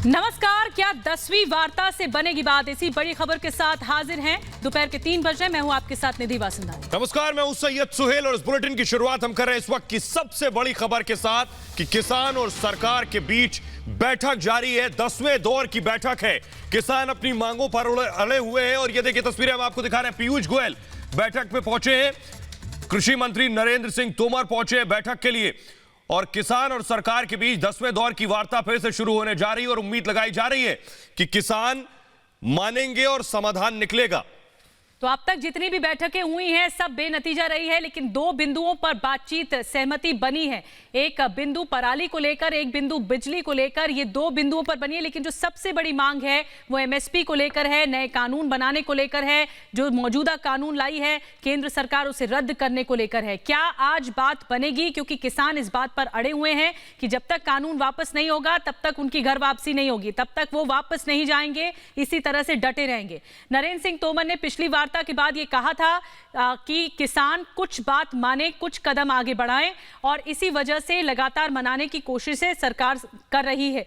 नमस्कार। क्या 10वीं वार्ता से बनेगी बात, इसी बड़ी खबर के साथ हाजिर हैं दोपहर के 3 बजे। मैं हूं आपके साथ निधि वासंदानी। नमस्कार, मैं हूं सैयद सुहेल और इस बुलेटिन की शुरुआत हम कर रहे हैं इस वक्त की सबसे बड़ी खबर के साथ कि किसान और सरकार के बीच बैठक जारी है। 10वें दौर की बैठक है। किसान अपनी मांगों पर अड़े हुए हैं और ये देखिए तस्वीरें हम आपको दिखा रहे हैं। पीयूष गोयल बैठक में पहुंचे हैं, कृषि मंत्री नरेंद्र सिंह तोमर पहुंचे हैं बैठक के लिए और किसान और सरकार के बीच 10वें दौर की वार्ता फिर से शुरू होने जा रही है और उम्मीद लगाई जा रही है कि किसान मानेंगे और समाधान निकलेगा। तो अब तक जितनी भी बैठकें हुई हैं सब बेनतीजा रही है, लेकिन 2 बिंदुओं पर बातचीत सहमति बनी है। एक बिंदु पराली को लेकर, एक बिंदु बिजली को लेकर। ये 2 बिंदुओं पर बनी है, लेकिन जो सबसे बड़ी मांग है वो एमएसपी को लेकर है, नए कानून बनाने को लेकर है। जो मौजूदा कानून लाई है केंद्र सरकार उसे रद्द करने को लेकर है। क्या आज बात बनेगी? क्योंकि किसान इस बात पर अड़े हुए हैं कि जब तक कानून वापस नहीं होगा तब तक उनकी घर वापसी नहीं होगी, तब तक वो वापस नहीं जाएंगे, इसी तरह से डटे रहेंगे। नरेंद्र सिंह तोमर ने पिछली वार्ता के बाद ये कहा था कि किसान कुछ बात माने, कुछ कदम आगे बढ़ाएं और इसी वजह से लगातार मनाने की कोशिशें सरकार कर रही है।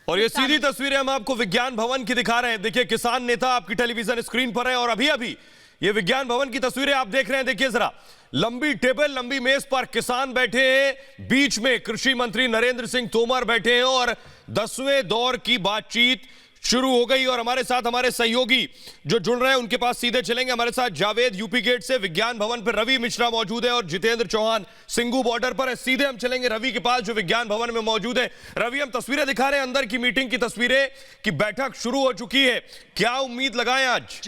और ये सीधी तस्वीरें हम आपको विज्ञान भवन की दिखा रहे हैं। देखिए किसान नेता आपकी टेलीविजन स्क्रीन पर है और अभी अभी ये विज्ञान भवन की तस्वीरें आप देख रहे हैं। देखिए जरा, लंबी टेबल, लंबी मेज पर किसान बैठे हैं, बीच में कृषि मंत्री नरेंद्र सिंह तोमर बैठे हैं और 10वें दौर की बातचीत शुरू हो गई। और हमारे साथ हमारे सहयोगी जो जुड़ रहे हैं उनके पास सीधे चलेंगे। हमारे साथ जावेद यूपी गेट से, विज्ञान भवन पर रवि मिश्रा मौजूद है और जितेंद्र चौहान सिंगू बॉर्डर पर है। सीधे हम चलेंगे रवि के पास जो विज्ञान भवन में मौजूद है। रवि, हम तस्वीरें दिखा रहे हैं अंदर की मीटिंग की तस्वीरें कि बैठक शुरू हो चुकी है। क्या उम्मीद लगाएं आज?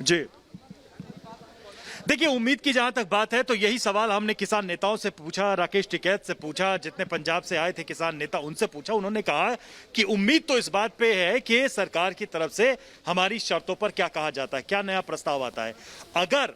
जी देखिए, उम्मीद की जहां तक बात है तो यही सवाल हमने किसान नेताओं से पूछा, राकेश टिकैत से पूछा, जितने पंजाब से आए थे किसान नेता उनसे पूछा। उन्होंने कहा कि उम्मीद तो इस बात पे है कि सरकार की तरफ से हमारी शर्तों पर क्या कहा जाता है, क्या नया प्रस्ताव आता है। अगर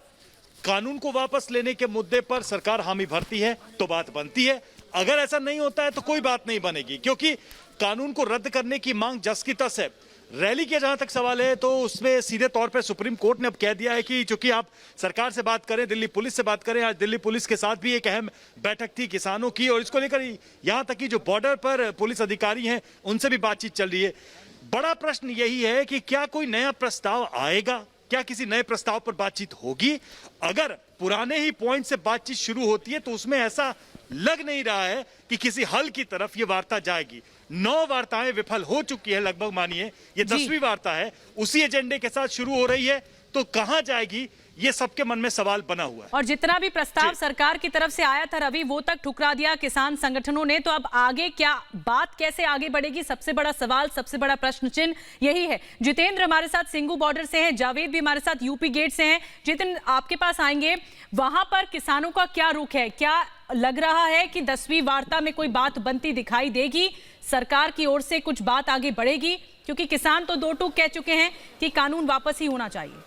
कानून को वापस लेने के मुद्दे पर सरकार हामी भरती है तो बात बनती है, अगर ऐसा नहीं होता है तो कोई बात नहीं बनेगी, क्योंकि कानून को रद्द करने की मांग जस की तस है। रैली के जहां तक सवाल है तो उसमें सीधे तौर पे सुप्रीम कोर्ट ने अब कह दिया है कि चूंकि आप सरकार से बात करें, दिल्ली पुलिस से बात करें, आज दिल्ली पुलिस के साथ भी एक अहम बैठक थी किसानों की और इसको लेकर यहां तक कि जो बॉर्डर पर पुलिस अधिकारी हैं उनसे भी बातचीत चल रही है। बड़ा प्रश्न यही है कि क्या कोई नया प्रस्ताव आएगा, क्या किसी नए प्रस्ताव पर बातचीत होगी? अगर पुराने ही पॉइंट से बातचीत शुरू होती है तो उसमें ऐसा लग नहीं रहा है कि किसी हल की तरफ ये वार्ता जाएगी। 9 वार्ताएं विफल हो चुकी है लगभग, मानिए ये 10वीं वार्ता है, उसी एजेंडे के साथ शुरू हो रही है, तो कहां जाएगी ये सबके मन में सवाल बना हुआ है। और जितना भी प्रस्ताव सरकार की तरफ से आया था रवि, वो तक ठुकरा दिया किसान संगठनों ने। तो अब आगे क्या बात, कैसे आगे बढ़ेगी? सबसे बड़ा सवाल, सबसे बड़ा प्रश्न चिन्ह यही है। जितेंद्र हमारे साथ सिंगू बॉर्डर से हैं, जावेद भी हमारे साथ यूपी गेट से हैं। जितेंद्र, आपके पास आएंगे। वहां पर किसानों का क्या रुख है? क्या लग रहा है कि 10वीं वार्ता में कोई बात बनती दिखाई देगी? सरकार की ओर से कुछ बात आगे बढ़ेगी? क्योंकि किसान तो 2 टूक कह चुके हैं कि कानून वापस ही होना चाहिए।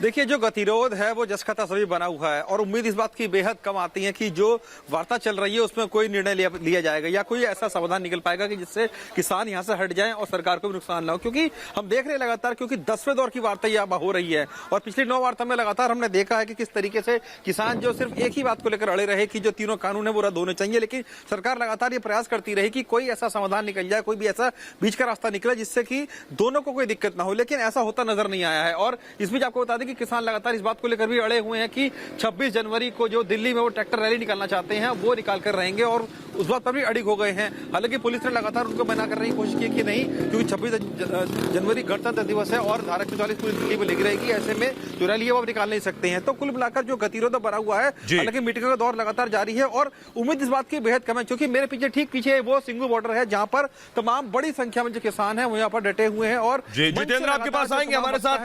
देखिए, जो गतिरोध है वो जस का तस अभी बना हुआ है और उम्मीद इस बात की बेहद कम आती है कि जो वार्ता चल रही है उसमें कोई निर्णय लिया जाएगा या कोई ऐसा समाधान निकल पाएगा कि जिससे किसान यहां से हट जाएं और सरकार को भी नुकसान ना हो। क्योंकि हम देख रहे हैं लगातार, क्योंकि 10वें दौर की वार्ता अब हो रही है और पिछली 9 वार्ता में लगातार हमने देखा है कि किस तरीके से किसान जो सिर्फ एक ही बात को लेकर अड़े रहे कि जो तीनों कानून है वो रद्द होने चाहिए, लेकिन सरकार लगातार ये प्रयास करती रही कि कोई ऐसा समाधान निकल जाए, कोई भी ऐसा बीच का रास्ता निकले जिससे कि दोनों को कोई दिक्कत ना हो, लेकिन ऐसा होता नजर नहीं आया है। और इस बीच आपको बता दें कि किसान लगातार इस बात को लेकर भी अड़े हुए हैं कि 26 जनवरी को जो दिल्ली में वो ट्रैक्टर रैली निकालना चाहते हैं वो निकाल कर रहेंगे और उस बात पर भी अड़िग हो गए हैं। हालांकि पुलिस ने लगातार उनको मना करने की कोशिश की कि नहीं, क्योंकि 26 जनवरी गणतंत्र दिवस है और धारा 44 पूरी दिल्ली में लगी रहेगी, ऐसे में जो रैली है वो निकाल नहीं सकते हैं। तो कुल मिलाकर जो गतिरोध बना हुआ है, हालांकि मीटिंग का दौर लगातार जारी है और उम्मीद इस बात की बेहद कम है, क्योंकि मेरे पीछे ठीक पीछे वो सिंगू बॉर्डर है जहां पर तमाम बड़ी संख्या में जो किसान है वो यहाँ पर डटे हुए हैं। और जितेंद्र आपके पास आएंगे हमारे साथ।